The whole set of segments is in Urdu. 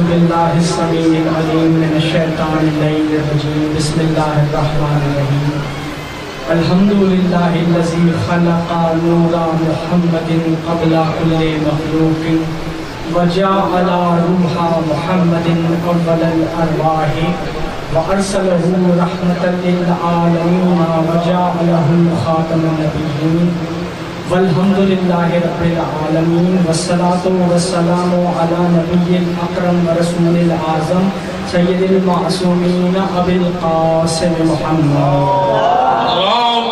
باللہ السمیع العلیم من الشیطان اللعین الرجیم بسم اللہ الرحمن الرحیم الحمدللہ الذی خلق نور محمد قبل کل مخلوق وجعل روح محمد اول الارواح وارسلہ رحمة للعالمین وجعلہ خاتم النبیین والحمد للہ رب العالمین والصلاة والسلام علی نبی الاکرم ورسول الاعظم سید المعصومین ابی القاسم محمد اللہم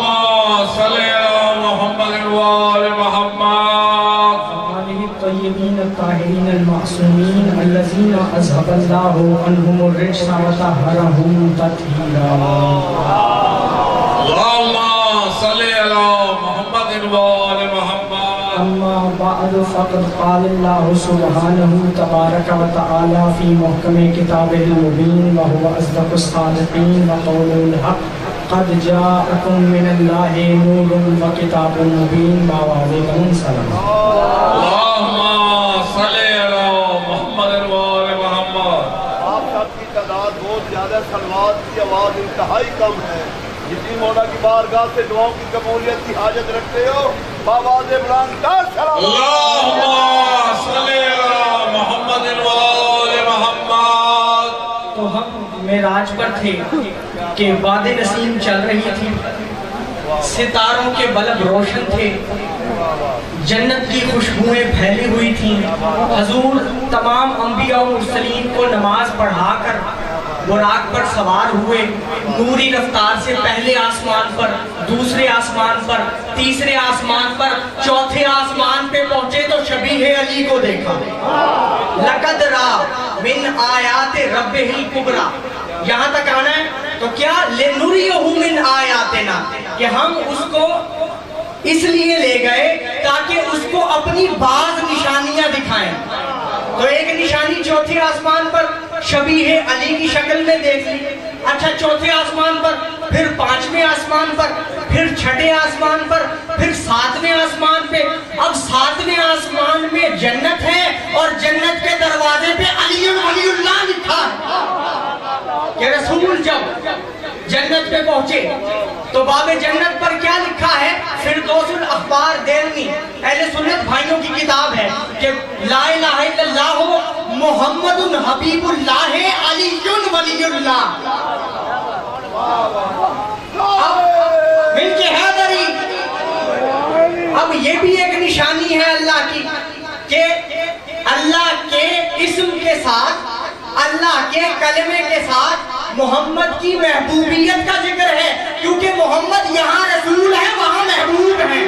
صلی علی محمد وآل محمد آلہ الطیبین الطاہرین المعصومین الذین اذھب اللہ عنہم الرجس وطہرہم تطہیرا اللہم صلی علی محمد وآل محمد اما بعد فقد قال اللہ سبحانہ تبارک و تعالی فی محکم کتابہ المبین وهو اصدق الصادقین وقول الحق قد جاءکم من اللہ نور وکتاب مبین وعلیکم السلام اللہم صلی علی محمد وآل محمد۔ آپ سب کی تعداد بہت زیادہ، سلوات کی آواز انتہائی کم ہے۔ جتنی مولا کی بارگاہ سے دعاؤں کی قبولیت کی حاجت رکھتے ہو بآواز بلند سلام۔ اللہم صلی علی محمد وآل محمد۔ تو ہم معراج پر تھے کہ باد نسیم چل رہی تھی، ستاروں کے بلب روشن تھے، جنت کی خوشبوئیں پھیلی ہوئی تھیں۔ حضور تمام انبیاء و مرسلین کو نماز پڑھا کر براق پر سوار ہوئے، نوری رفتار سے پہلے آسمان پر، دوسرے آسمان پر، تیسرے آسمان پر، چوتھے آسمان پہ پہنچے تو شبیہ علی کو دیکھا۔ لقد را من آیات ربہ الکبریٰ، یہاں تک آنا ہے تو کیا لنریہ من آیاتنا، کہ ہم اس کو اس لیے لے گئے تاکہ اس کو اپنی بعض نشانیاں دکھائیں۔ تو ایک نشانی چوتھے آسمان پر شبیہ علی کی شکل میں دیکھ لی، اچھا چوتھے آسمان پر، پھر پانچویں آسمان پر، پھر چھٹے آسمان پر، پھر ساتویں آسمان پہ۔ اب ساتویں آسمان میں جنت ہے اور جنت کے دروازے پہ علی ولی اللہ لکھا ہے کہ رسول جب جنت پہ پہنچے تو باب جنت پر کیا لکھا ہے؟ فردوس الاخبار دینی اہل سنت بھائیوں کی کتاب ہے کہ لا الہ الا اللہ محمد حبیب اللہ علی ولی اللہ۔ اب مل کے حیدری، اب یہ بھی ایک نشانی ہے اللہ کی کہ اللہ کے اسم کے ساتھ، اللہ کے کلمے کے ساتھ محمد کی محبوبیت کا ذکر ہے، کیونکہ محمد یہاں رسول ہے وہاں محبوب ہے۔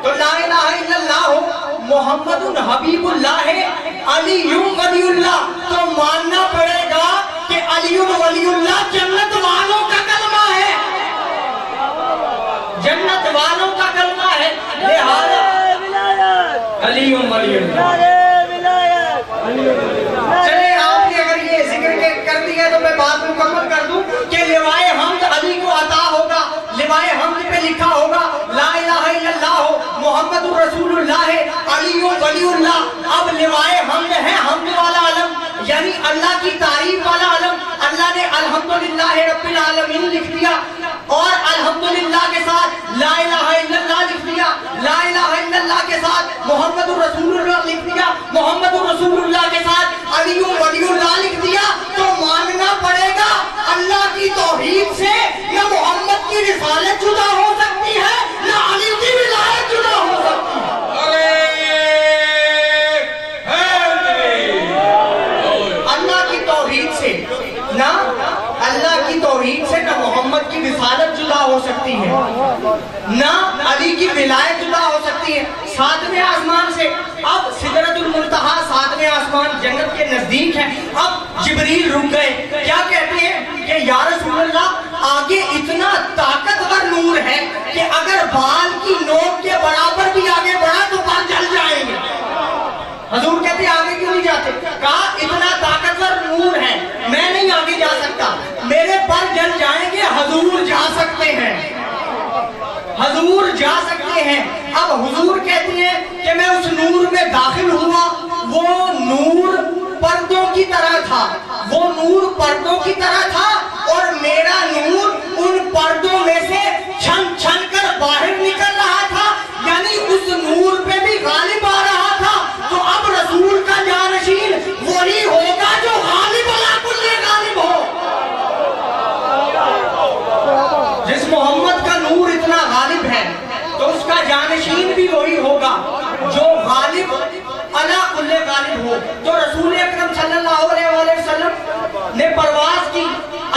تو لا الہ الا اللہ محمد حبیب اللہ علی ولی اللہ، تو ماننا پڑے گا کہ علی ولی اللہ جنت والوں کا کلمہ ہے، جنت والوں کا کلمہ ہے، لہذا علی ولی اللہ۔ چلے آپ نے اگر یہ ذکر کر دیا تو میں بات مکمل کر دوں کہ لوائے حمد علی کو عطا ہوگا، لوائے حمد پہ لکھا ہوگا لا الہ الا اللہ محمد رسول اللہ علی ولی اللہ۔ اب لوائے حمد ہے حمد والا علم، یعنی اللہ کی تعریف والا علم۔ اللہ نے الحمدللہ رب العالمین لکھ دیا اور الحمدللہ کے ساتھ لا الہ الا اللہ لکھ دیا، لا الہ الا اللہ کے ساتھ محمد رسول اللہ لکھ دیا، محمد رسول اللہ کے ساتھ علی ولی اللہ لکھ دیا، تو ماننا پڑے گا اللہ کی توحید سے نہ محمد کی رسالت جدا ہو سکتی ہے نہ علی کی ولایت جدا ہو سکتی ہے۔ اللہ کی توحید سے نہ اللہ کی توحید سے نہ محمد کی رسالت جدا ہو سکتی ہے نہ علی کی ولایت جدا ہو سکتی ہے۔ ساتویں آسمان سے اب سدرۃ المنتہا ساتویں آسمان جنت کے نزدیک ہے، اب جبریل رک گئے، کیا کہتے ہیں کہ یا رسول اللہ آگے اتنا طاقتور نور ہے کہ اگر بال کی نوک کے برابر بھی آگے بڑھا تو پر جل جائیں گے۔ حضور کہتے ہیں آگے کیوں نہیں جاتے؟ کہا اتنا طاقتور نور ہے میں نہیں آگے جا سکتا، میرے پر جل جائیں گے، حضور جا سکتے ہیں، حضور جا سکتے ہیں۔ اب حضور کہتی ہیں کہ میں اس نور میں داخل ہوا، وہ نور پردوں کی تھا، وہ نور پردوں کی طرح تھا، اور میرا نور ان پردوں میں سے چھن چھن کر باہر نکل رہا تھا، یعنی اس نور پہ بھی غالب آ رہا تھا۔ تو اب رسول کا جانشین وہی ہوگا جو غالب علی کل غالب ہو۔ جس محمد کا نور اتنا غالب ہے تو اس کا جانشین بھی وہی ہوگا جو غالب علی کل غالب ہو۔ تو رسول اکرم صلی اللہ علیہ وآلہ وسلم نے پرواز کی۔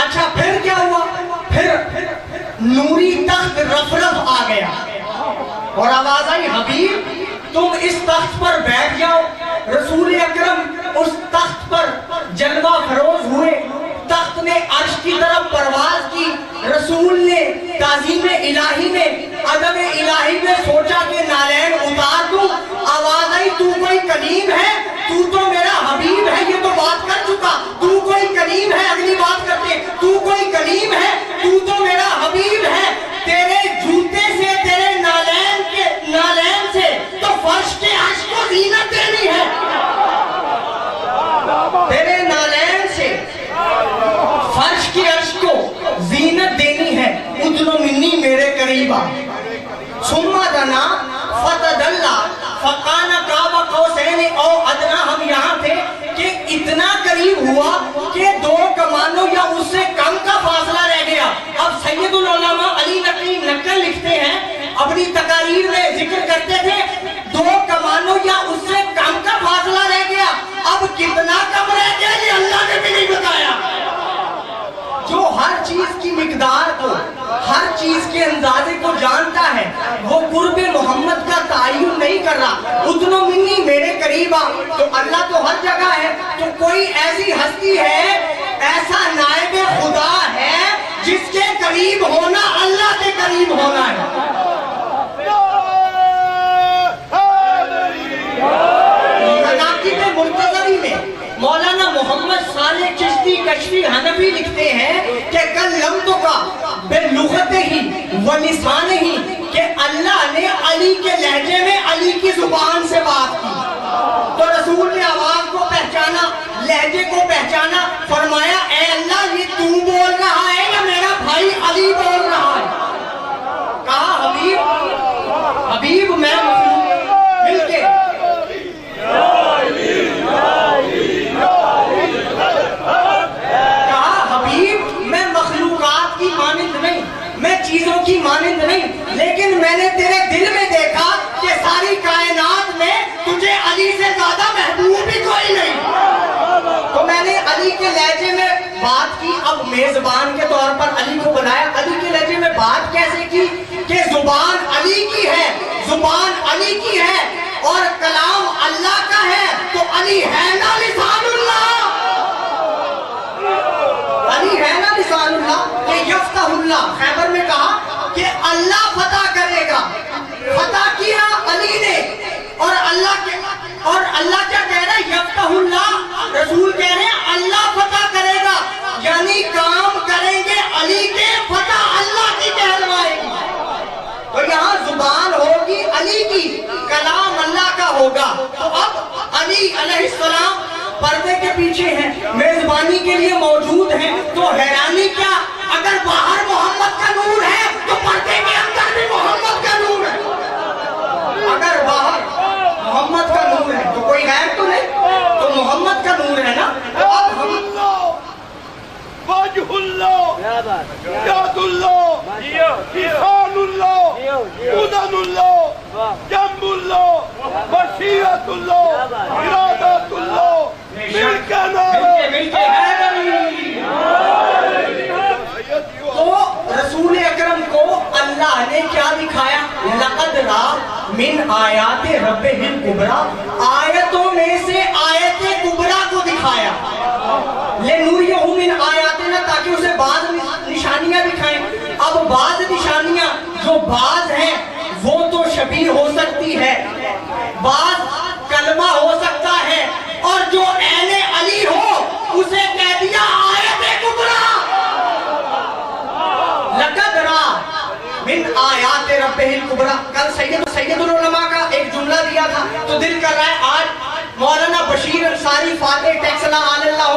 اچھا پھر کیا ہوا؟ پھر نوری تخت رف رف آ گیا اور آواز آئی حبیب تم اس تخت پر بیٹھ جاؤ۔ رسول اکرم اس تخت پر جلوہ فروز ہوئے، تخت نے عرش کی طرف پرواز کی۔ رسول نے تعظیم الہی میں ادب الہی میں سوچا کہ نالین اتار دوں، آواز آئی تو کوئی کلیم ہے؟ تو تو میرا حبیب ہے، یہ تو بات کر چکا۔ تو کوئی کلیم ہے، اگلی بات کرتے، تو کوئی کلیم ہے، تو تو میرا حبیب ہے، تیرے جوتے سے تیرے نالین سے تو فرش کے عرش کو زینت دینی ہے، تیرے نالین سے فرش کی عرش کو زینت دینی ہے۔ ادنو منی میرے قریبا ثم دنا فتدلا فقان قاب قوسین او ادنا۔ ہم یہاں تھے کہ اتنا قریب ہوا کہ دو کمانوں یا اس سے کم کا فاصلہ رہ گیا۔ اب سید العلماء علی نقی نقل لکھتے ہیں، اپنی تقاریر میں ذکر کرتے تھے دو کمانوں یا اس سے کم کا فاصلہ رہ گیا۔ اب کتنا کم رہ گیا یہ اللہ نے بھی نہیں بتایا۔ جو ہر چیز کی مقدار کو، ہر چیز کے اندازے کو جانتا ہے، وہ قرب محمد کا تعین نہیں کر رہا۔ ادنو منی میرے قریب آ، تو اللہ تو ہر جگہ ہے، تو کوئی ایسی ہستی ہے، ایسا نائب خدا ہے جس کے قریب ہونا اللہ کے قریب ہونا ہے۔ مناقب مرتضوی میں مولانا محمد صالح چشتی کشفی حنفی لکھتے ہیں کہ کلمتو کا بلغت ہی و لسان ہی، کہ اللہ نے علی کے لہجے میں علی کی زبان سے بات کی۔ تو رسول نے آواز کو پہچانا، لہجے کو پہچانا، فرمایا اے اللہ یہ تو بول رہا ہے یا میرا بھائی علی بول رہا ہے؟ کہا حبیب میں مل کے چیزوں کی مانند نہیں، لیکن میں نے تیرے دل میں دیکھا کہ ساری کائنات میں تجھے علی سے زیادہ محبوب بھی کوئی نہیں۔ تو میں نے علی کے لہجے میں بات کی۔ اب میزبان کے طور پر علی کو بلایا، علی کے لہجے میں بات کیسے کی کہ زبان علی کی ہے، زبان علی کی ہے اور کلام اللہ کا ہے، تو علی ہے نا لسان اللہ، علی ہے نا لسان اللہ کہ یفتح اللہ۔ خیبر میں کہا کہ اللہ فتح کرے گا، فتح کیا علی نے، اور اللہ کیا کہہ رہا ہے؟ یفتح اللہ۔ رسول کہہ رہے ہیں اللہ فتح کرے گا، یعنی کام کریں گے علی کے، فتح اللہ کی کہلوائے گی۔ تو یہاں زبان ہوگی علی کی، کلام اللہ کا ہوگا۔ تو اب علی علیہ السلام پردے کے پیچھے ہیں، میزبانی کے لیے موجود ہیں، تو حیرانی کیا، اگر باہر محمد کا نور ہے تو پردے کے اندر بھی محمد کا نور ہے۔ اگر باہر محمد کا نور ہے تو کوئی غیر تو نہیں، تو محمد کا نور ہے نا۔ اب وجہ اللہ، یاد اللہ، لسان اللہ، اذن اللہ، جنب اللہ، مشیت اللہ، ارادت اللہ، مل کے تو رسول اکرم کو اللہ نے کیا دکھایا؟ لقد را من آیات ربہ الکبریٰ، آیتوں میں سے آیت کبریٰ کو دکھایا۔ لنوریہ من آیاتنا، تاکہ اسے بعض نشانیاں دکھائیں۔ اب بعض نشانیاں جو بعض ہیں وہ تو شبیہ ہو سکتی ہے، بعض کلمہ ہو سکتا ہے، اور جو عین علی ہو اسے کہہ دیا آیت کبریٰ۔ لقد را من آیات ربہ الکبریٰ۔ کل سید العلماء کا ایک جملہ دیا تھا، تو دل کر رہا ہے آج مولانا بشیر انصاری فاتح ٹیکسلا علی اللہ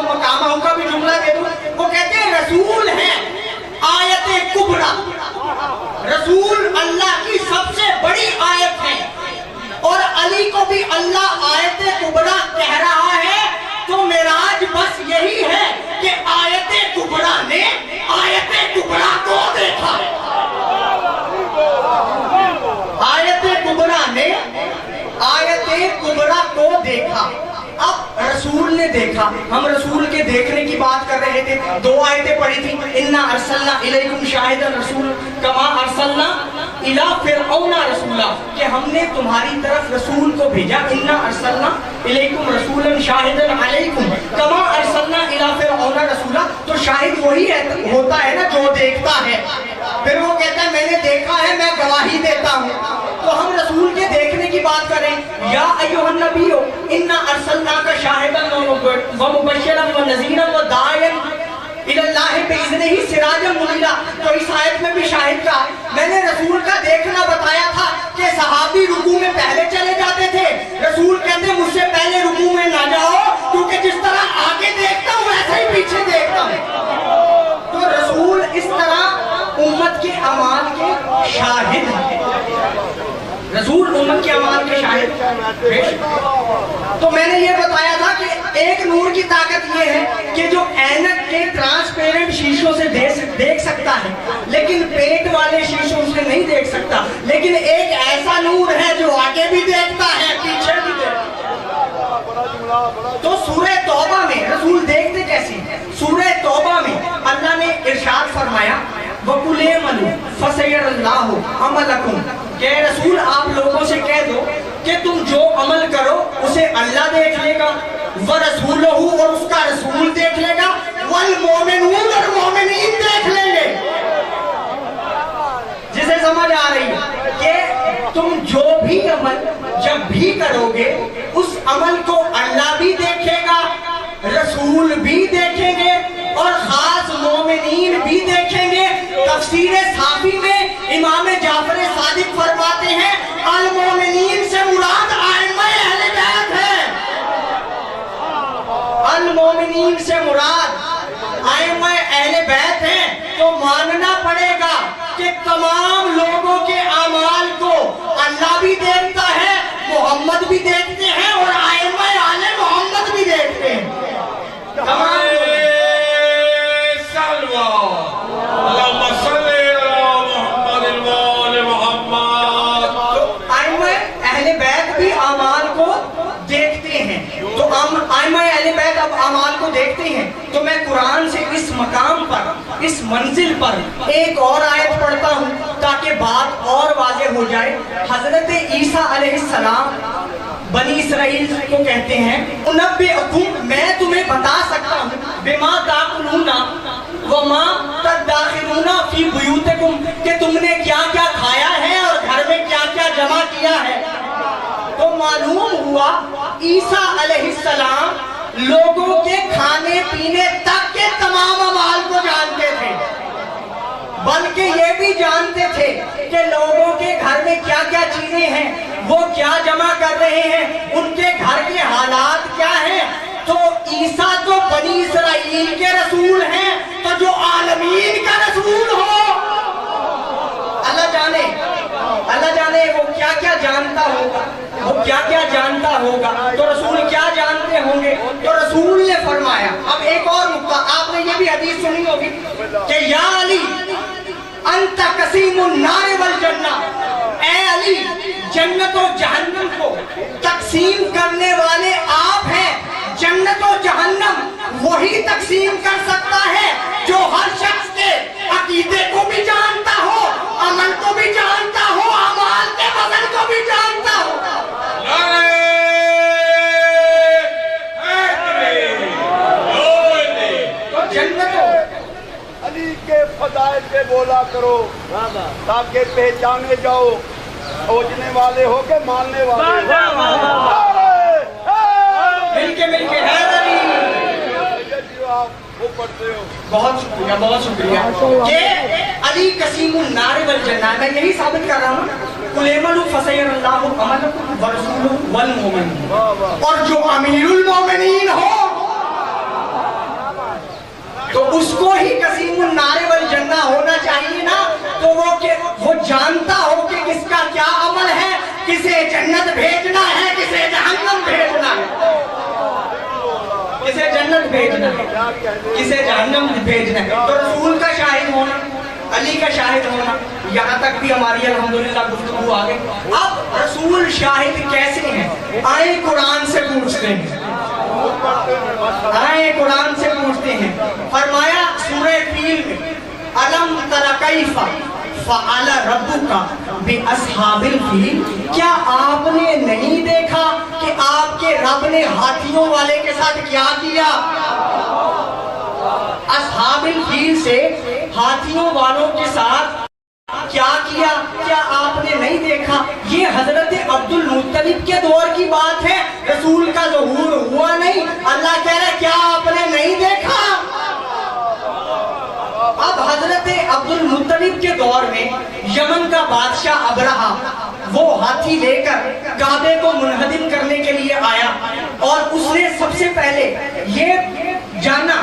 بس یہی ہے کہ آیت کبریٰ نے آیت کبریٰ کو دیکھا. آیت کبریٰ نے آیت کبریٰ کو دیکھا. اب رسول نے دیکھا. ہم رسول کے دیکھنے کی بات کر رہے تھے. 2 آیتیں پڑھی تھی. انا ارسلنا الیکم شاہدا رسول کما ارسلنا الی فرعون رسولا, کہ ہم نے تمہاری طرف رسول کو بھیجا. انا ارسلنا الیکم رسولا شاہدا علیکم کما ارسلنا الی فرعون رسولا. تو شاہد وہی ہوتا ہے نا جو دیکھتا ہے. پھر وہ کہتا ہے میں نے دیکھا ہے, میں گواہی دیتا ہوں. تو ہم رسول کے دیکھنے کی بات کریں. یا ایھا النبی انا ارسلناک شاہدا ومبشرا ونذیرا وداعیا الی اللہ باذنہ سراجا منیرا. تو اس آیت میں بھی شاہد کا میں نے رسول کا دیکھنا بتایا تھا کہ صحابی رکوع میں پہلے چلے جاتے تھے. رسول کہتے مجھ سے پہلے رکوع میں نہ جاؤ, کیونکہ جس طرح آگے دیکھتا ہوں ویسے ہی پیچھے دیکھتا ہوں. تو رسول اس طرح امت کے اعمال کے شاہد ہیں. رسول امت کے اعمال کے شاہد. تو میں نے یہ بتایا تھا کہ ایک نور کی طاقت یہ ہے کہ جو اینک کے ٹرانسپیرنٹ شیشوں سے دیکھ سکتا ہے, لیکن پیٹ والے شیشوں سے نہیں دیکھ سکتا. لیکن ایک ایسا نور ہے جو آگے بھی دیکھتا ہے پیچھے بھی دیکھتا ہے. تو سورہ توبہ میں رسول دیکھتے کیسے؟ سورہ توبہ میں اللہ نے ارشاد فرمایا وَقُلْ اعْمَلُوا فَسَيَرَى اللَّهُ عَمَلَكُمْ, کہ رسول آپ لوگوں سے کہہ دو کہ تم جو عمل کرو اسے اللہ دیکھ لے گا, وَرَسُولُهُ, اور اس کا رسول دیکھ لے گا, وَالْمُؤْمِنُونَ, اور مومنین دیکھ لیں گے. جسے سمجھ آ رہی ہے کہ تم جو بھی عمل جب بھی کرو گے اس عمل کو اللہ بھی دیکھے گا, رسول بھی دیکھیں گے, اور خاص مومنین بھی دیکھیں گے. تفسیر صافی میں امام جعفر صادق فرماتے ہیں المومنین سے مراد ائمہ اہل بیت ہے. المومنین سے مراد ائمہ اہل بیت ہیں. تو ماننا پڑے گا کہ تمام لوگوں کے اعمال کو اللہ بھی دیکھتا ہے, محمد بھی دیکھتے ہیں, اور ائمہ اہل محمد بھی دیکھتے ہیں. تمام اعمال کو دیکھتے ہیں. تو میں قرآن سے اس مقام پر اس منزل پر ایک اور آیت پڑھتا ہوں تاکہ بات اور واضح ہو جائے. حضرت عیسیٰ علیہ السلام بنی اسرائیل کو کہتے ہیں انبئکم, میں تمہیں بتا سکتا ہوں, بما تاکلون وما تدخرون فی بیوتکم, کہ تم نے کیا کیا کھایا ہے اور گھر میں کیا کیا جمع کیا ہے. تو معلوم ہوا عیسیٰ علیہ السلام لوگوں کے کھانے پینے تک کے تمام اعمال کو جانتے تھے, بلکہ یہ بھی جانتے تھے کہ لوگوں کے گھر میں کیا کیا چیزیں ہیں, وہ کیا جمع کر رہے ہیں, ان کے گھر کے حالات کیا ہیں. تو عیسیٰ تو بنی اسرائیل کے رسول ہیں, تو جو عالمین کا رسول ہو اللہ جانے وہ کیا کیا جانتا ہوگا, وہ کیا کیا جانتا ہوگا. تو رسول کیا جانتے ہوں گے؟ تو رسول نے فرمایا. اب ایک اور نقطہ, آپ نے یہ بھی حدیث سنی ہوگی کہ یا علی انت قسیم النار والجنہ, اے علی جنت و جہنم کو تقسیم کرنے والے آپ ہیں. جنت و جہنم وہی تقسیم کر سکتا ہے جو ہر شخص کے عقیدے کو بھی جانتا ہو, عمل کو بھی جانتا ہو, اعمال کے وزن کو بھی جانتا ہو. علی کے فضائل پہ بولا کرو تاکہ پہچانے جاؤ, سوچنے والے ہو کے ماننے والے ہو. مل کے حیدری آپ وہ پڑھتے ہو. بہت شکریہ کہ علی قسیم النار والجنہ. میں یہی ثابت کر رہا ہوں قُلْ اعْمَلُوا فَسَيَرَى اللَّهُ عَمَلَكُمْ وَرَسُولُهُ وَالْمُؤْمِنُونَ. اور جو امیر المومنین ہو تو اس کو ہی قسیم النار والجنہ ہونا چاہیے نا. تو وہ جانتا ہو کہ کس کا کیا عمل ہے, کسے جنت بھیجنا ہے, کسے جہنم بھیجنا ہے. کسے جنت بھیجنا ہے, کسے جہنم بھیجنا ہے. تو رسول کا شاہد ہونا, علی کا شاہد ہونا, یہاں تک بھی ہماری الحمدللہ گفتگو آگے. اب رسول شاہد کیسے ہیں؟ آئیں قرآن سے پوچھتے ہیں, آئیں قرآن سے پوچھتے ہیں. فرمایا سورہ فیل میں الم تر کیف فعل ربک باصحاب الفیل, کیا آپ نے نہیں دیکھا کہ آپ کے رب نے ہاتھیوں والے کے ساتھ کیا کیا؟ اصحاب الفیل سے ہاتھیوں والوں کے ساتھ کیا کیا, کیا آپ نے نہیں دیکھا؟ یہ حضرت عبد المطلب کے دور کی بات ہے, رسول کا ظہور ہوا نہیں. اللہ کہہ رہے کیا آپ نے نہیں دیکھا؟ اب حضرت عبد المطلب کے دور میں یمن کا بادشاہ ابرہہ وہ ہاتھی لے کر کعبے کو منہدم کرنے کے لیے آیا, اور اس نے سب سے پہلے یہ جانا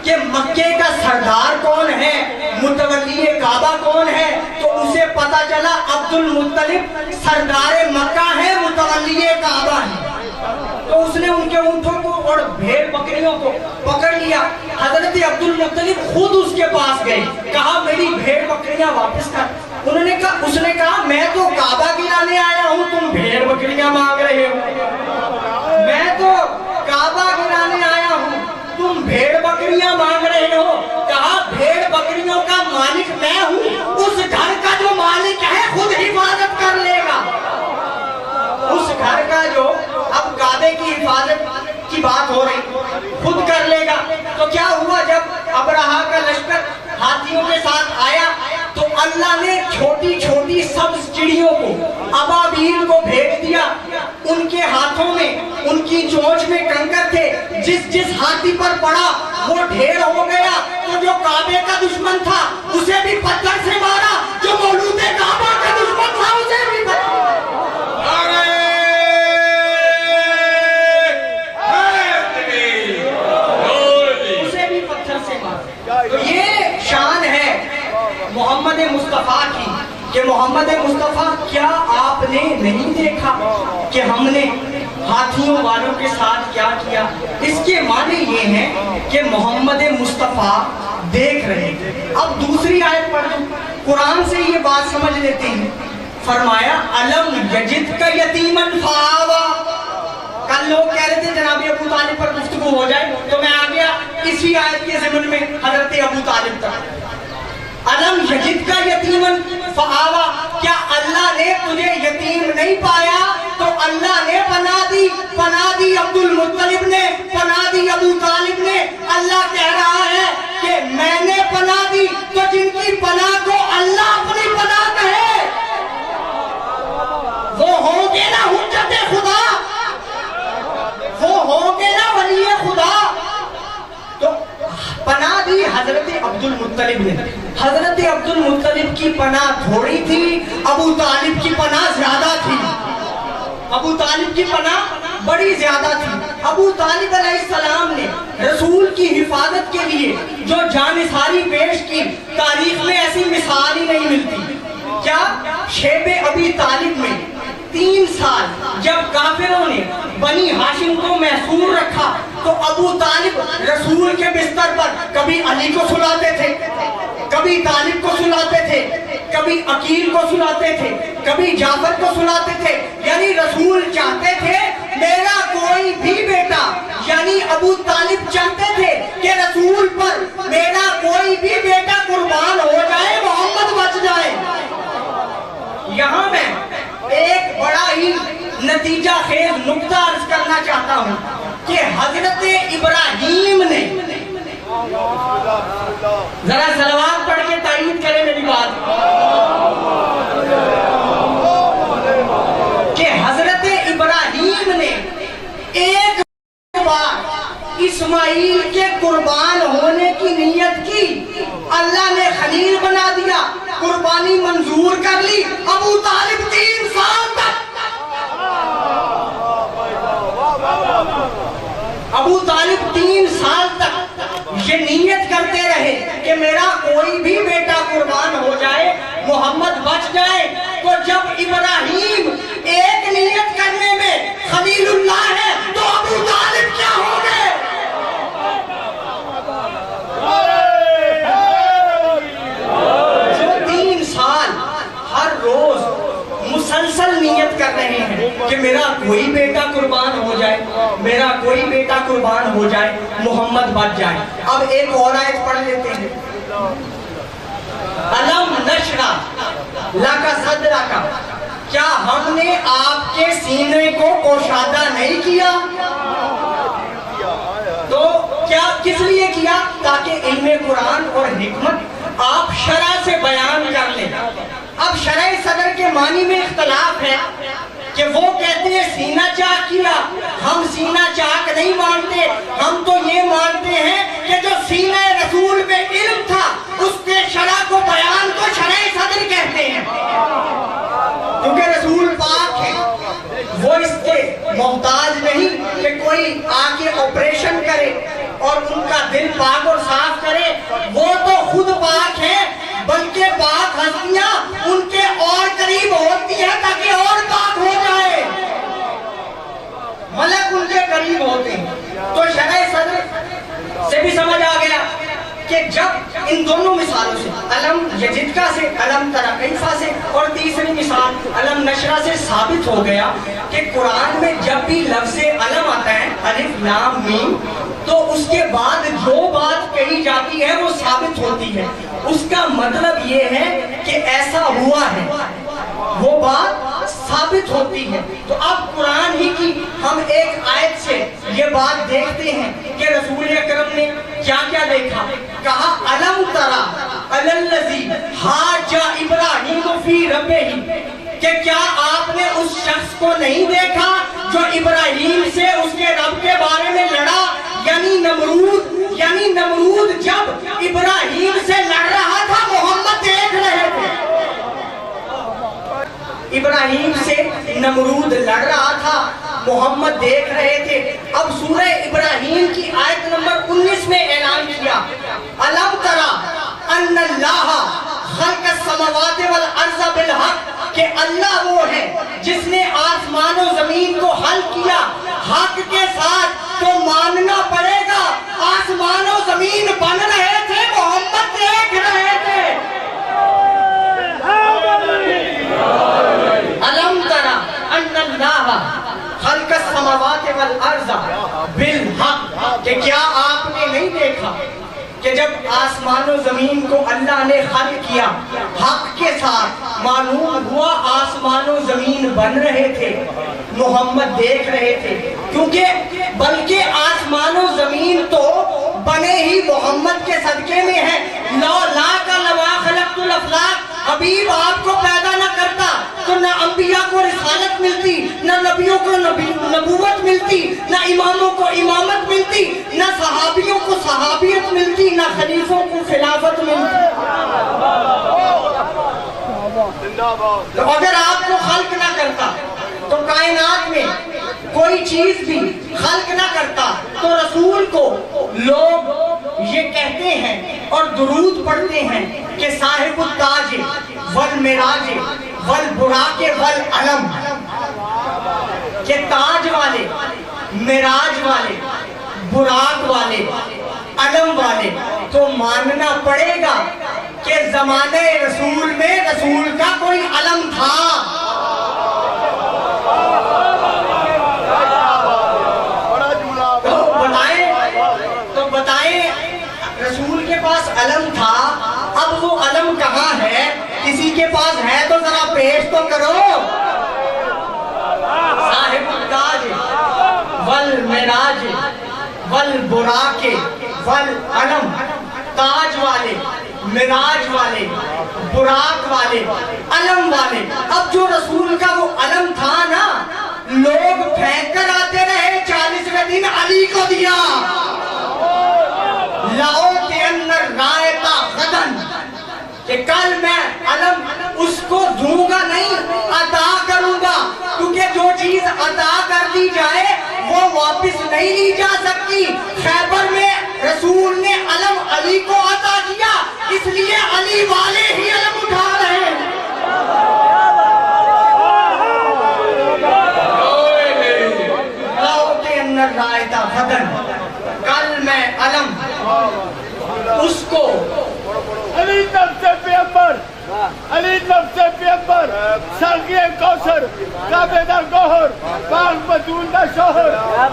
کہ مکے کا سردار کون ہے, متولی کعبہ کون ہے. تو اسے پتا چلا عبد المطلب سردار مکہ ہے, متولی کعبہ ہے. تو اس نے ان کے اونٹوں کو اور بھیڑ بکریوں کو پکڑ لیا. حضرت عبد المطلب خود اس کے پاس گئے, کہا میری بھیڑ بکریاں واپس کر. انہوں نے کہا, اس نے کہا میں تو کعبہ گرانے آیا ہوں, تم بھیڑ بکریاں مانگ رہے ہو. میں تو کعبہ گرانے آیا ہوں, تم بھیڑ بکریاں مانگ رہے ہو. کہا بھیڑ بکریوں کا مالک میں ہوں, اس گھر کا جو مالک ہے خود حفاظت کر لے گا. اس گھر کا جو اب کعبے کی حفاظت کی بات ہو رہی خود کر لے گا. تو کیا ہوا, جب ابرہہ کا لشکر ہاتھیوں کے ساتھ آیا تو اللہ نے چھوٹی چھوٹی سبز چڑیوں کو, ابابیل کو بھیج دیا. ان کے ہاتھوں میں, ان کی چونچ میں کنکر تھے, جس ہاتھی پر پڑا وہ ڈھیر ہو گیا. تو جو کعبے کا دشمن تھا اسے بھی پتھر سے مارا, جو مولود کعبہ کا دشمن تھا اسے بھی پتھر سے مارا. تو یہ شان ہے محمد مصطفیٰ کی کہ محمد مصطفیٰ کیا آپ نے نہیں دیکھا کہ ہم نے ہاتھیوں والوں کے ساتھ کیا کیا. اس کے معنی یہ ہیں کہ محمد مصطفیٰ دیکھ رہے. اب دوسری آیت پڑھ دوں, قرآن سے یہ بات سمجھ لیتے ہیں. فرمایا الم یجدک یتیما فآویٰ. کل لوگ کہہ رہے تھے جناب ابو طالب پر گفتگو ہو جائے, تو میں آ گیا اسی آیت کے ضمن میں حضرت ابو طالب تک. الم یجدک یتیما فآویٰ, کیا اللہ نے تجھے یتیم نہیں پایا تو اللہ نے پناہ دی عبد المطلب نے, پناہ دی ابو طالب نے. اللہ کہہ رہا ہے کہ میں نے پناہ دی, تو جن کی پناہ کو اللہ اپنی پناہ کہے وہ ہوں گے نا حجت خدا, وہ ہوں گے نا ولی خدا. تو پناہ دی حضرت عبد المطلب نے. حضرت عبد المطلب کی پناہ تھوڑی تھی, ابو طالب کی پناہ زیادہ تھی. ابو طالب کی پناہ بڑی زیادہ تھی. ابو طالب علیہ السلام نے رسول کی حفاظت کے لیے جو جانثاری پیش کی, تاریخ میں ایسی مثال ہی نہیں ملتی. کیا شیب ابی طالب میں 3 سال جب کافروں نے بنی ہاشم کو محصور رکھا تو ابو طالب رسول کے بستر پر کبھی علی کو سلاتے تھے, کبھی طالب کو سلاتے تھے, کبھی عقیل کو سلاتے تھے, کبھی جعفر کو سلاتے تھے. یعنی رسول چاہتے تھے میرا کوئی بھی بیٹا, یعنی ابو طالب چاہتے تھے کہ رسول پر میرا کوئی بھی بیٹا قربان ہو جائے, محمد بچ جائے. یہاں میں ایک بڑا ہی نتیجہ خیز نکتہ عرض کرنا چاہتا ہوں کہ حضرت ابراہیم نے, ذرا صلوات پڑھ کے تائید کرے میری بات, کہ حضرت ابراہیم نے ایک بار اسماعیل کے قربان ہونے کی نیت کی, اللہ نے خلیل بنا دیا, قربانی منظور کر لی. ابو طالب 3 سال تک, ابو طالب 3 سال تک یہ نیت کرتے رہے کہ میرا کوئی بھی بیٹا قربان ہو جائے, محمد بچ جائے. تو جب ابراہیم ایک نیت کرنے میں خلیل اللہ ہے تو ابو طالب کیا ہو گئے, قربان ہو جائے، محمد بچ جائے۔ اب ایک اور آیت پڑھ لیتے ہیں، الم نشرح لک صدرک، کیا ہم نے آپ کے سینے کو کوشادہ نہیں کیا؟ تو کیا کس لیے کیا؟ تاکہ علم قرآن اور حکمت آپ شرع سے بیان کر لیں۔ اب شرع صدر کے معنی میں اختلاف ہے کہ وہ کہتے ہیں سینہ چاک کیا، ہم سینہ چاک نہیں مانتے، ہم تو یہ مانتے ہیں کہ جو سینہ رسول میں علم تھا اس کے شرع کو بیان کو شرع صدر کہتے ہیں، کیونکہ رسول پاک ہے، وہ اس کے محتاج نہیں کہ کوئی آ کے آپریشن کرے اور ان کا دل پاک اور صاف کرے، وہ تو خود پاک ہے، بلکہ پاک ہستیاں ان کے اور قریب ہوتی ہیں تاکہ اور پاک ہو جائے، ملک ان کے قریب ہوتے ہیں۔ تو شرع صدر سے بھی سمجھ آ گیا کہ جب ان دونوں مثالوں سے، علم یجدکا سے، علم تری کیفا سے، اور تیسری مثال علم نشرح سے ثابت ہو گیا کہ قرآن میں جب بھی لفظ علم آتا ہے، الف لام میم، تو اس کے بعد جو بات کہی جاتی ہے وہ ثابت ہوتی ہے، اس کا مطلب یہ ہے کہ ایسا ہوا ہے، وہ بات ثابت ہوتی ہے۔ تو اب قرآن ہی کی ہم ایک آیت سے یہ بات دیکھتے ہیں کہ رسول اکرم نے کیا کیا دیکھا، کہا الم تری الی الذی حاج ابراہیم فی ربہ، کہ کیا آپ نے اس شخص کو نہیں دیکھا جو ابراہیم سے اس کے رب کے بارے میں لڑا، یعنی نمرود جب ابراہیم سے لڑ رہا تھا محمد دیکھ رہے تھے، ابراہیم سے نمرود لڑ رہا تھا، محمد دیکھ رہے تھے۔ اب سورہ ابراہیم کی آیت نمبر 19 میں اعلان کیا، الم تری ان اللہ خلق السماوات والارض بالحق، کہ اللہ وہ ہے جس نے آسمان و زمین کو خلق کیا حق کے ساتھ، تو ماننا پڑے گا آسمان و زمین بن رہے تھے، محمد دیکھ رہے تھے۔ الم تری ان اللہ خلق السماوات والارض بالحق، کہ کیا آپ نے نہیں دیکھا کہ جب آسمان و زمین کو اللہ نے خلق کیا حق کے ساتھ، معلوم ہوا آسمان و زمین بن رہے تھے، محمد دیکھ رہے تھے، کیونکہ بلکہ آسمان و زمین تو بنے ہی محمد کے صدقے میں ہے۔ لولا کا لما خلقت الافلاق، حبیب آپ کو پیدا نہ کرتا تو نہ انبیاء کو رسالت ملتی، نہ نبیوں کو نبوت ملتی، نہ اماموں کو امامت ملتی، نہ صحابیوں کو صحابیت ملتی، نہ خلیفوں کو خلافت ملتی۔ تو اگر آپ کو خلق نہ کرتا تو کائنات میں کوئی چیز بھی خلق نہ کرتا، تو رسول کو لوگ یہ کہتے ہیں اور درود پڑھتے ہیں کہ صاحب التاج والمراج والبراق والعلم، کہ تاج والے، معراج والے، براق والے، علم والے۔ تو ماننا پڑے گا کہ زمانے رسول میں رسول کا کوئی علم تھا۔ تو بتائیں رسول کے پاس علم تھا، اب وہ علم کہاں ہے؟ کسی کے پاس ہے تو ذرا پیش تو کرو۔ صاحب التاج والمعراج والبراق والعلم، تاج والے، معراج والے، براق والے، علم والے۔ اب جو رسول کا وہ علم تھا نا، لوگ پھینک کر آتے رہے، 40ویں دن علی کو دیا، لَأُعْطِيَنَّ الرَّائِطَ غَدًا، کہ کل میں علم اس کو دوں گا نہیں، عطا کروں گا، کیونکہ جو چیز عطا کر دی جائے وہ واپس نہیں لی جا سکتی۔ خیبر میں رسول نے علم علی کو عطا کیا، اس لیے علی والے ہی علم اٹھا رہے ہیں۔ لَأُعْطِيَنَّ الرَّائِطَ غَدًا، کل میں علم اس کو علی تب سے پیغمبر علی نفس پیغمبر سرگی کوثر کعبے در گوہر پاک بدون دا شوہر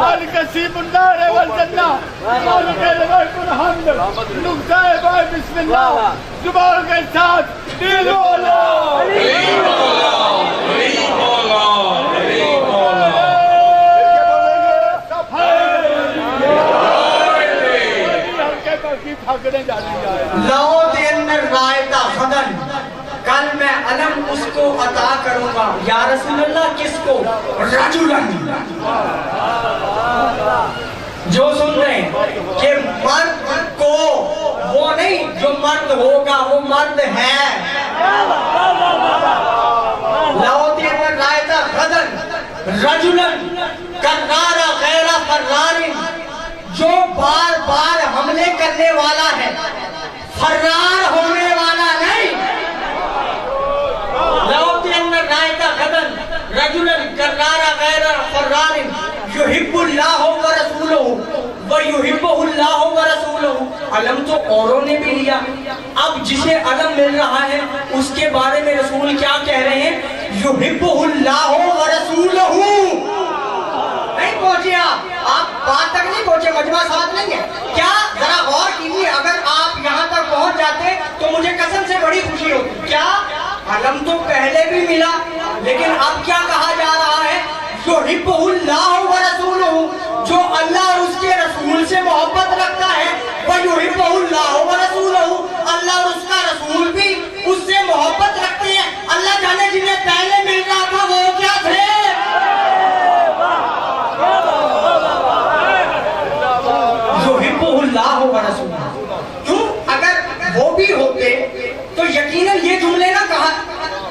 آل کسیب النار والجنہ مالک الغیب الحمد نقطہ بائے بسم اللہ زبان کے ساتھ دل مولا علی مولا علی مولا علی مولا لو دین رائتا خدن کل میں علم اس کو عطا کروں گا. یا رسول اللہ کس کو؟ رجلن. جو سن رہے ہیں کہ مرد کو وہ نہیں جو مرد ہوگا وہ مرد ہے. لو دین رائتا خدن رجلن کرارا غیر فرارن جو بار بار حملے کرنے والا ہے فرار ہونے والا نہیں. لَوْتِيَنَّ رَائِتَ غَدًا رَجُلًا كَرَّارَ غَيْرَ فَرَّارٍ يُحِبُّ اللَّهُ وَرَسُولُهُ وَيُحِبُّهُ اللَّهُ وَرَسُولُهُ. علم تو اوروں نے بھی لیا, اب جسے علم مل رہا ہے اس کے بارے میں رسول کیا کہہ رہے ہیں؟ يُحِبُّهُ اللَّهُ وَرَسُولُهُ. نہیں پہنچے آپ بات تک نہیں پہنچے, مجمع ساتھ نہیں ہے کیا؟ ذرا غور کیجیے, اگر آپ یہاں تک پہنچ جاتے تو مجھے قسم سے بڑی خوشی ہوتی. کیا علم تو پہلے بھی ملا لیکن اب کیا کہا جا رہا ہے؟ یحبہ اللہ ورسولہ, جو اللہ اور اس کے رسول سے محبت رکھتا ہے ویحبہ اللہ ورسولہ, اللہ اور اس کا رسول بھی اس سے محبت رکھتے ہیں. اللہ جانے جنہیں پہلے مل رہا تھا وہ کیا تھے؟ اللہ ورسولہ. کیوں؟ اگر وہ بھی ہوتے تو یقیناً یہ جملے نہ کہا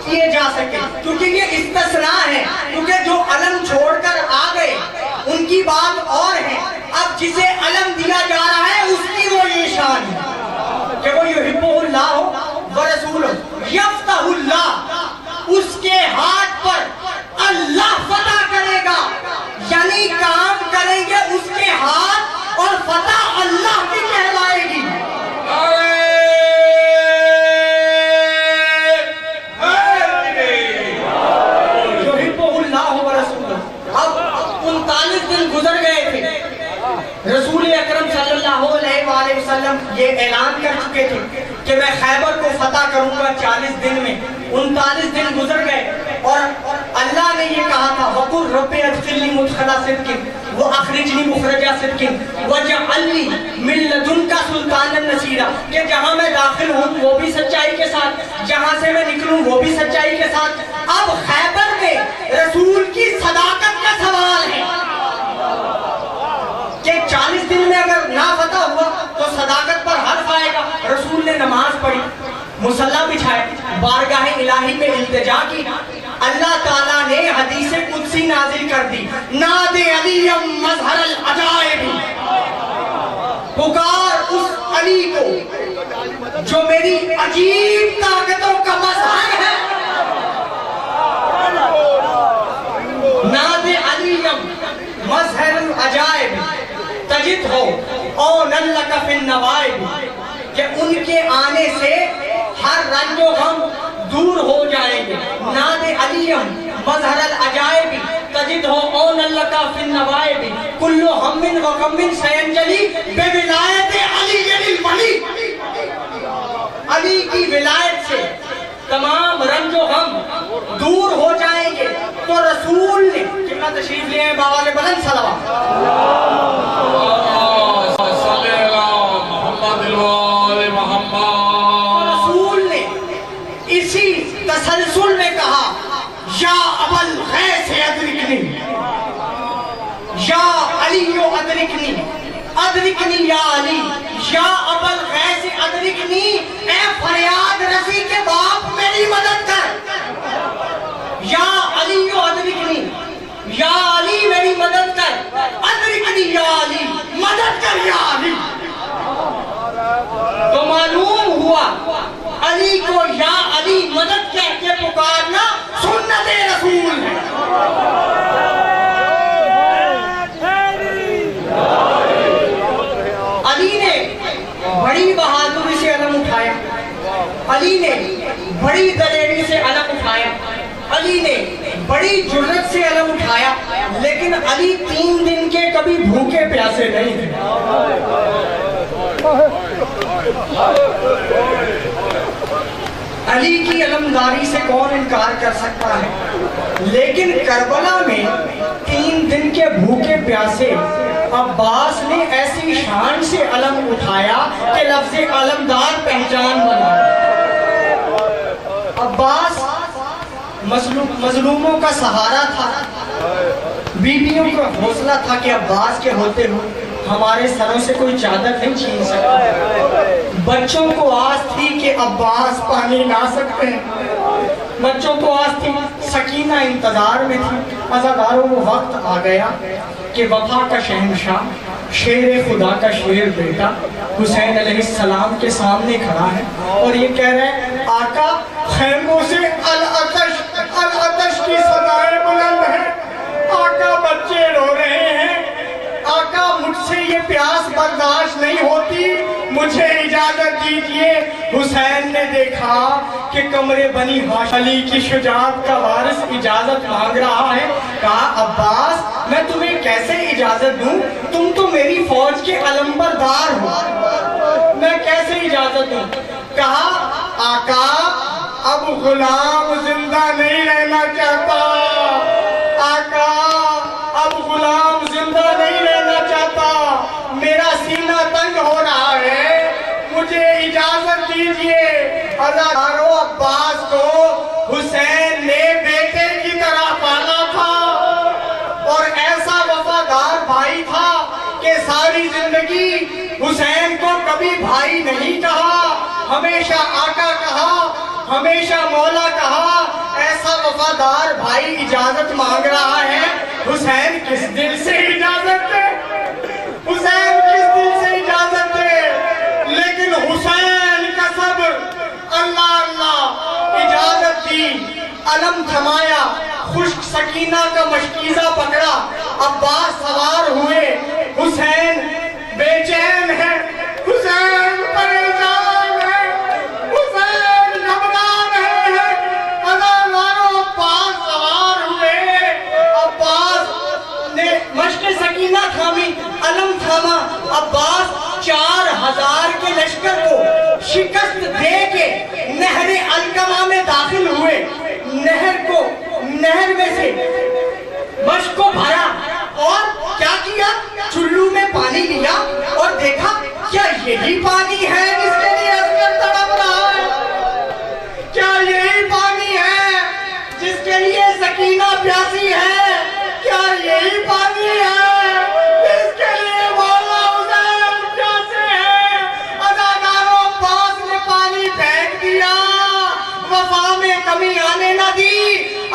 کیے جا سکے, کیونکہ یہ استثناء ہے, کیونکہ جو علم چھوڑ کر آ گئے ان کی بات اور ہے. اب جسے علم دیا جا رہا ہے اس کی وہ یہ شان ہے کہ وہ یحبہ اللہ ورسولہ. یفتح اللہ, اس کے ہاتھ پر اللہ فتح کرے گا, یعنی کام کریں گے اس کے ہاتھ اور فتح اللہ کی کہلائے گی. یحبہ اللہ ورسولہ. اب 39 دن گزر گئے تھے, رسول اکرم صلی اللہ علیہ وآلہ وسلم یہ اعلان کر چکے تھے کہ میں خیبر کو فتح کروں گا 40 دن میں. 39 دن گزر گئے اور اللہ نے یہ کہا تھا وَقُلْ رَبِّ اَدْخِلْنِي مُدْخَلَ صِدْقٍ وَأَخْرِجْنِي مُخْرَجَ صِدْقٍ وَاجْعَلْ لِي مِن لَّدُنْكَ سُلْطَانًا نَصِيرًا, کہ جہاں میں داخل ہوں وہ بھی سچائی کے ساتھ, جہاں سے میں نکلوں وہ بھی سچائی کے ساتھ. اب خیبر میں رسول کی صداقت کا سوال ہے کہ 40 دن میں اگر نہ فتح ہوا تو صداقت پر حرف آئے گا. رسول نے نماز پڑھی, مصلی بچھائے, بارگاہ الہی میں التجا کی. اللہ تعالیٰ نے حدیث قدسی نازل کر دی, نادِ علیم مظہر العجائب, پکار اس علی کو جو میری عجیب طاقتوں کا مظہر ہے. نادِ علیم مظہر العجائب تجد ہو اونن لک فی النوائب, کہ ان کے آنے سے ہر رنج و غم دور ہو جائیں گے. نادِ علیم مظہر العجائب تجد ہو اونن لک فی النوائب, کل ہم و غم سینجلی بولایت علی الولی. علی کی ولایت سے تمام رنج و غم دور ہو جائیں گے. تو رسول نے کتنا تشریف لے ہیں بابا نے بلند صلوات صلی اللہ محمد الوال محمد. رسول نے اسی تسلسل میں کہا یا ابا الغیث ادرکنی, یا علی ادرکنی, ادرکنی یا علی, یا ابا الغیث ادرکنی, اے فریاد رسی کے باپ میری مدد کر. یا علی ادرکنی, یا علی میری مدد کر. ادرکنی یا علی, مدد کر یا علی. تو معلوم ہوا علی کو یا علی مدد کہہ کے پکارنا سنت رسول ہے. علی نے بڑی بہادری سے علم اٹھایا, علی نے بڑی دلیری سے علم اٹھایا، علی نے بڑی جرت سے علم اٹھایا، لیکن علی 3 دن کے کبھی بھوکے پیاسے نہیں تھے۔ علی کی علمداری سے کون انکار کر سکتا ہے؟ لیکن کربلا میں 3 دن کے بھوکے پیاسے عباس نے ایسی شان سے علم اٹھایا کہ لفظ علمدار پہچان بنا۔ عباس مظلوموں کا سہارا تھا، بیویوں کا حوصلہ تھا کہ عباس کے ہوتے ہوئے ہمارے سروں سے کوئی چادر نہیں چھین سکتا۔ بچوں کو آس تھی کہ عباس پانی لا سکتے ہیں، بچوں کو آس تھی، سکینہ انتظار میں تھی۔ عزاداروں وہ وقت آ گیا کہ وفا کا شہنشاہ، شیر خدا کا شیر بیٹا حسین علیہ السلام کے سامنے کھڑا ہے اور یہ کہہ رہے ہیں آقا خیموں سے العطش کی صدائیں بلند ہیں، آقا بچے رو رہے ہیں، آقا مجھ سے یہ پیاس برداشت نہیں ہوتی، مجھے اجازت دیجئے۔ حسین نے دیکھا کہ کمرے بنی ہاشم علی کی شجاعت کا وارث اجازت مانگ رہا ہے، کہا عباس میں تمہیں کیسے اجازت دوں، تم تو میری فوج کے علمبردار ہو، میں کیسے اجازت دوں؟ کہا آقا اب غلام زندہ نہیں رہنا چاہتا، آقا اب غلام زندہ نہیں رہنا چاہتا، میرا سینہ تنگ ہو رہا ہے، مجھے اجازت دیجئے۔ عزاداروں عباس کو حسین نے بیٹے کی طرح پالا تھا اور ایسا وفادار بھائی تھا کہ ساری زندگی حسین کو کبھی بھائی نہیں کہا، ہمیشہ آقا کہا، ہمیشہ مولا کہا۔ ایسا وفادار بھائی اجازت مانگ رہا ہے، حسین کس دل سے اجازت دے، حسین کس دل سے اجازت دے؟ لیکن حسین کا صبر، اللہ اللہ، اجازت دی، علم تھمایا، خشک سکینہ کا مشکیزہ پکڑا، عباس سوار ہوئے، حسین بے چین ہے، حسین پریشان ہے، حسین گھبرا رہے ہیں۔ عزاداروں عباس سوار ہوئے، عباس نے مشق سکینہ تھامی، علم تھاما، عباس 4000 کے لشکر کو شکست دے کے نہر القمہ میں داخل ہوئے، نہر میں سے مشق کو بھرا اور کیا کیا؟ چلو میں پانی لیا اور دیکھا کیا یہی پانی ہے جس کے لیے عسکر تڑپ رہا ہے؟ کیا یہی پانی ہے جس کے لیے سکینہ پیاسی ہے؟ کیا یہی پانی ہے جس کے لیے مولا حسین پیاسے ہیں؟ عزاداروں عباس نے پانی پھینک دیا، وفا میں کمی آنے نہ دی،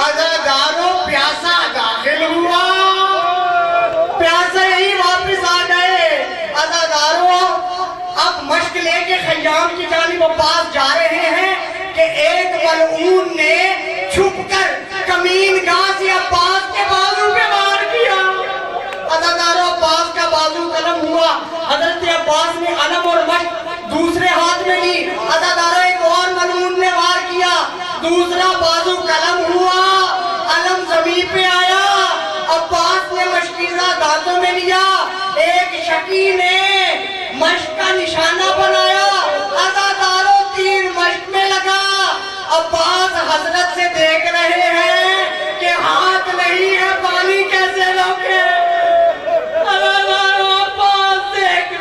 عزاداروں پیاسا داخل ہوا، پیاسے ہی واپس آ گئے۔ عزاداروں اب مشق لے کے خیام کی جانب عباس جا رہے ہیں کہ ایک ملعون نے چھپ کر کمین گاہ سے عباس کے بازو پہ وار کیا۔ عزاداروں عباس کا بازو قلم ہوا، حضرت عباس نے علم اور مشق دوسرے ہاتھ میں لی، عزاداروں ایک اور ملعون نے وار کیا، دوسرا بازو قلم ہوا، علم زمین پہ آیا، عباس نے مشکیزہ دانتوں میں لیا، ایک شکی نے مشق کا نشانہ بنایا، عزاداروں تیر مشق میں لگا، عباس حضرت سے دیکھ رہے ہیں کہ ہاتھ نہیں ہے پانی کیسے روکے؟ عزاداروں عباس دیکھ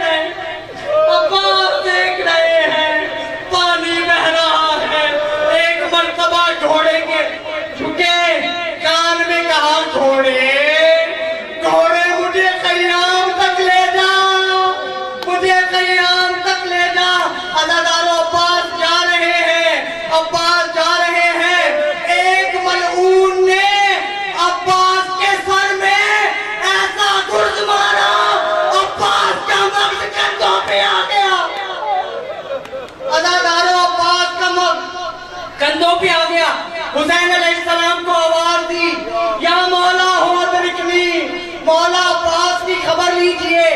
رہے ہیں پانی بہ رہا ہے۔ ایک مرتبہ گھوڑے کے جھکے، کان میں کہا گھوڑے مجھے خیام تک لے جا، مجھے خیام تک لے جا۔ عزاداروں عباس جا رہے ہیں، عباس جا رہے ہیں، ایک ملعون نے عباس کے سر میں ایسا گرز مارا، عباس کا مغز کندھوں پہ آ گیا۔ عزاداروں عباس کا مغز کندھوں پہ آ گیا۔ حسین علیہ السلام کو آواز دی، یا مولا ہو ادرکنی، مولا عباس کی خبر لیجئے۔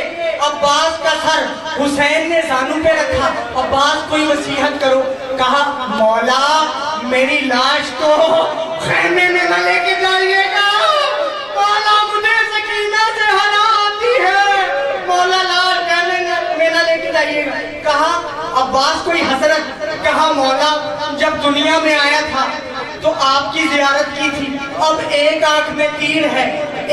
عباس کا سر حسین نے زانوں پہ رکھا، عباس کوئی نصیحت کرو، کہا مولا میری لاش کو خیمے میں نہ لے کے جائیے گا، مولا مجھے سکینہ سے ہلا آتی ہے، مولا لاش خیمے میں نہ لے کے جائیے گا۔ کہا عباس کوئی حضرت، کہا مولا جب دنیا میں آیا تھا تو آپ کی زیارت کی تھی، اب ایک آنکھ میں تیر ہے،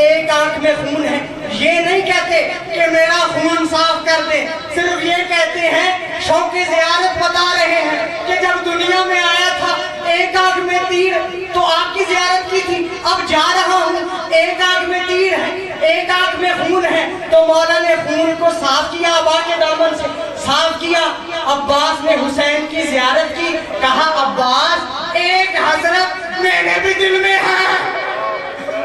ایک آنکھ میں خون ہے، یہ نہیں کہتے کہ میرا خون صاف کر دے، صرف یہ کہتے ہیں شوق زیارت بتا رہے ہیں کہ جب دنیا میں آیا تھا ایک آنکھ میں تیر تو آپ کی زیارت کی تھی، اب جا رہا ہوں ایک آنکھ میں تیر ہے، ایک آنکھ میں خون ہے، تو مولا نے خون کو صاف کیا، ابا کے دامن سے صاف کیا۔ عباس نے حسین کی زیارت کی، کہا عباس ایک حضرت میرے بھی دل میں ہے،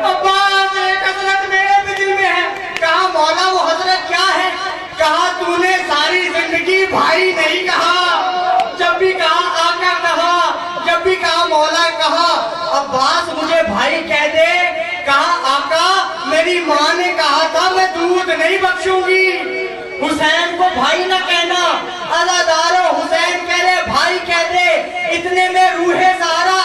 عباس ایک حضرت میرے بھی دل میں ہے۔ کہا مولا وہ حضرت کیا ہے؟ کہا تو نے ساری زندگی بھائی نہیں کہا، جب بھی کہا آقا کہا، جب بھی کہا مولا کہا، عباس مجھے بھائی کہہ دے۔ کہا آقا میری ماں نے کہا تھا میں دودھ نہیں بخشوں گی، حسین کو بھائی نہ کہنا، عزادارو حسین کہہ رہے بھائی کہہ دے۔ اتنے میں روح زہرا